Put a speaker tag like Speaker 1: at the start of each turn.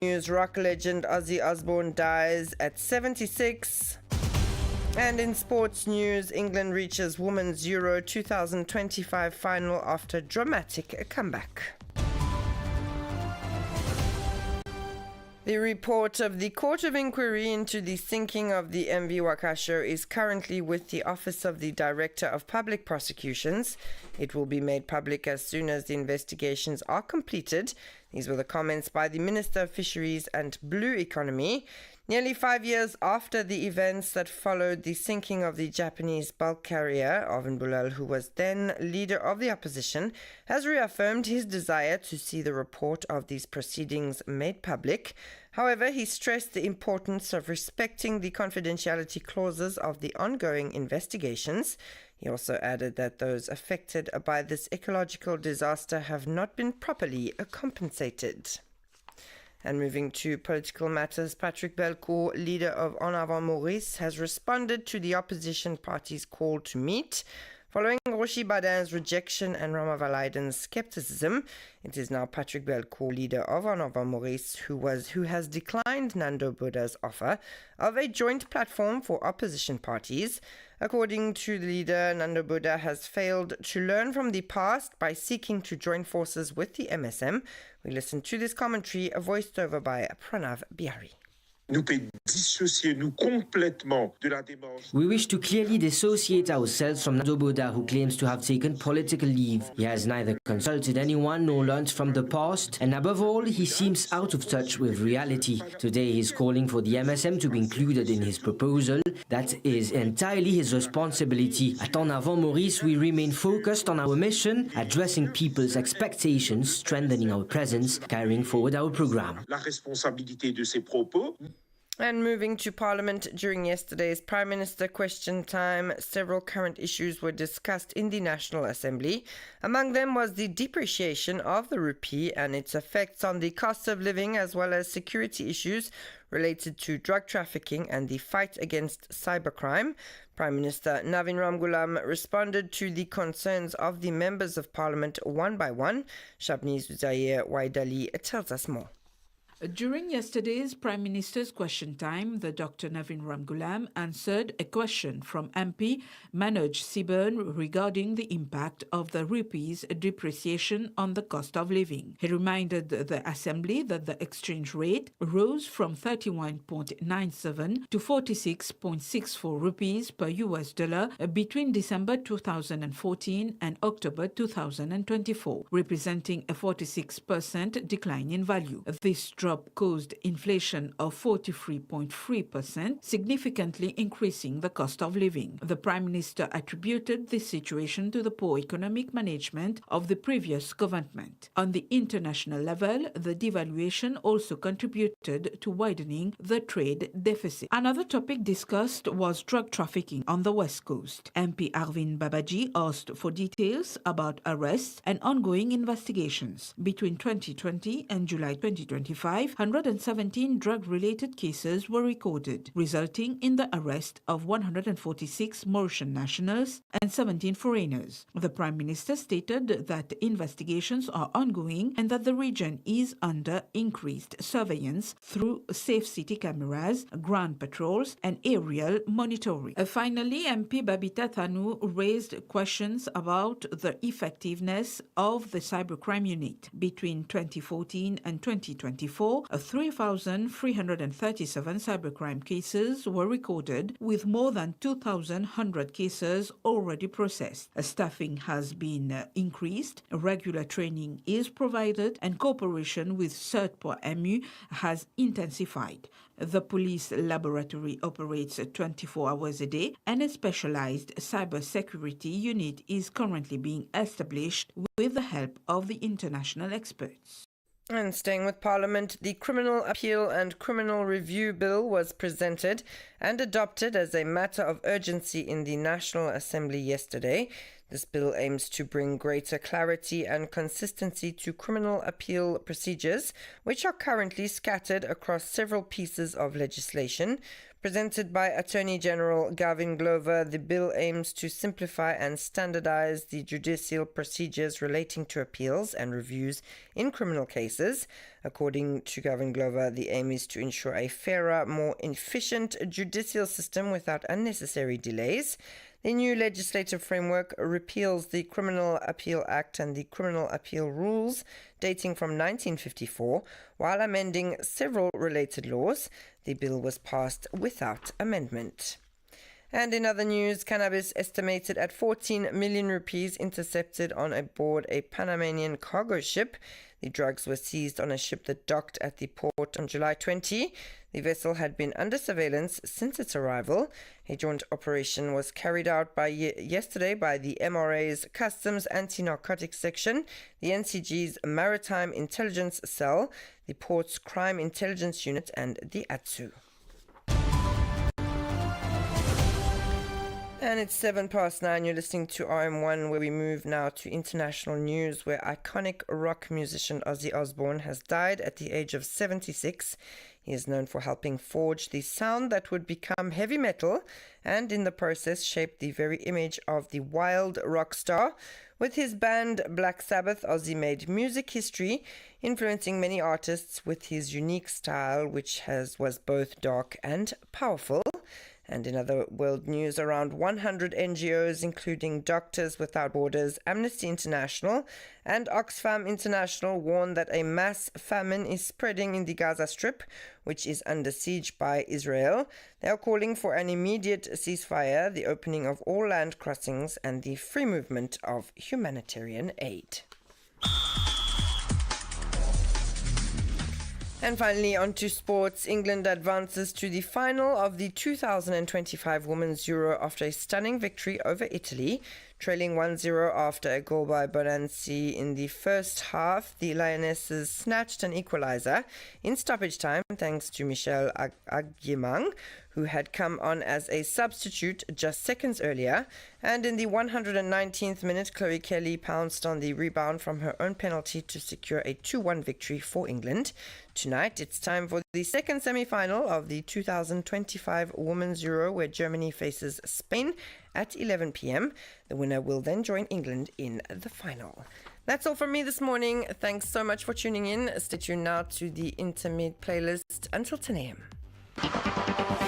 Speaker 1: News, rock legend Ozzy Osbourne dies at 76. And in sports news, England reaches Women's Euro 2025 final after dramatic comeback. The report of the Court of Inquiry into the sinking of the MV Wakasho is currently with the Office of the Director of Public Prosecutions. It will be made public as soon as the investigations are completed. These were the comments by the Minister of Fisheries and Blue Economy. Nearly 5 years after the events that followed the sinking of the Japanese bulk carrier, Arvind Bulal, who was then leader of the opposition, has reaffirmed his desire to see the report of these proceedings made public. However, he stressed the importance of respecting the confidentiality clauses of the ongoing investigations. He also added that those affected by this ecological disaster have not been properly compensated. And moving to political matters, Patrick Belcourt, leader of En Avant Maurice, has responded to the opposition party's call to meet. Following Roshi Badin's rejection and Rama Valaiden's skepticism, it is now Patrick Belcourt, leader of En Avant Maurice, who has declined Nando Boda's offer of a joint platform for opposition parties. According to the leader, Nando Boda has failed to learn from the past by seeking to join forces with the MSM. We listen to this commentary voiced over by Pranav Bihari.
Speaker 2: We wish to clearly dissociate ourselves from Nando Boda, who claims to have taken political leave. He has neither consulted anyone nor learnt from the past, and above all, he seems out of touch with reality. Today he is calling for the MSM to be included in his proposal. That is entirely his responsibility. At En Avant Maurice, we remain focused on our mission, addressing people's expectations, strengthening our presence, carrying forward our programme.
Speaker 1: And moving to Parliament, during yesterday's Prime Minister question time, several current issues were discussed in the National Assembly. Among them was the depreciation of the rupee and its effects on the cost of living, as well as security issues related to drug trafficking and the fight against cybercrime. Prime Minister Navin Ramgoolam responded to the concerns of the members of Parliament one by one. Shabniz Uzair Waidali tells us more.
Speaker 3: During yesterday's Prime Minister's question time, the Dr. Navin Ramgoolam answered a question from MP Manoj Siburn regarding the impact of the rupee's depreciation on the cost of living. He reminded the Assembly that the exchange rate rose from 31.97 to 46.64 rupees per US dollar between December 2014 and October 2024, representing a 46% decline in value. This drop caused inflation of 43.3%, significantly increasing the cost of living. The Prime Minister attributed this situation to the poor economic management of the previous government. On the international level, the devaluation also contributed to widening the trade deficit. Another topic discussed was drug trafficking on the West Coast. MP Arvind Babaji asked for details about arrests and ongoing investigations. Between 2020 and July 2025, 117 drug-related cases were recorded, resulting in the arrest of 146 Mauritian nationals and 17 foreigners. The Prime Minister stated that investigations are ongoing and that the region is under increased surveillance through safe city cameras, ground patrols, and aerial monitoring. Finally, MP Babita Thanu raised questions about the effectiveness of the cybercrime unit. Between 2014 and 2024, 3,337 cybercrime cases were recorded, with more than 2,100 cases already processed. Staffing has been increased, regular training is provided, and cooperation with CERT.MU has intensified. The police laboratory operates 24 hours a day, and a specialized cybersecurity unit is currently being established with the help of the international experts.
Speaker 1: And staying with Parliament, the Criminal Appeal and Criminal Review Bill was presented and adopted as a matter of urgency in the National Assembly yesterday. This bill aims to bring greater clarity and consistency to criminal appeal procedures, which are currently scattered across several pieces of legislation. Presented by Attorney General Gavin Glover, the bill aims to simplify and standardize the judicial procedures relating to appeals and reviews in criminal cases. According to Gavin Glover, the aim is to ensure a fairer, more efficient judicial system without unnecessary delays. The new legislative framework repeals the Criminal Appeal Act and the Criminal Appeal Rules dating from 1954, while amending several related laws. The bill was passed without amendment. And in other news, cannabis estimated at 14 million rupees intercepted on board a Panamanian cargo ship. The drugs were seized on a ship that docked at the port on July 20. The vessel had been under surveillance since its arrival. A joint operation was carried out yesterday by the MRA's Customs Anti-Narcotics Section, the NCG's Maritime Intelligence Cell, the Port's Crime Intelligence Unit, and the ATSU. And it's 9:07. You're listening to RM1, where we move now to international news, where iconic rock musician Ozzy Osbourne has died at the age of 76. He is known for helping forge the sound that would become heavy metal and in the process shaped the very image of the wild rock star. With his band Black Sabbath, Ozzy made music history, influencing many artists with his unique style, which was both dark and powerful. And in other world news, around 100 NGOs, including Doctors Without Borders, Amnesty International, and Oxfam International, warn that a mass famine is spreading in the Gaza Strip, which is under siege by Israel. They are calling for an immediate ceasefire, the opening of all land crossings, and the free movement of humanitarian aid. And finally, on to sports. England advances to the final of the 2025 Women's Euro after a stunning victory over Italy. Trailing 1-0 after a goal by Bonanzi in the first half, the Lionesses snatched an equaliser in stoppage time thanks to Michelle Agyemang, who had come on as a substitute just seconds earlier. And in the 119th minute, Chloe Kelly pounced on the rebound from her own penalty to secure a 2-1 victory for England. Tonight, it's time for the second semi-final of the 2025 Women's Euro, where Germany faces Spain at 11 p.m. The winner will then join England in the final. That's all from me this morning. Thanks so much for tuning in. Stay tuned now to the Intermid playlist until 10 a.m.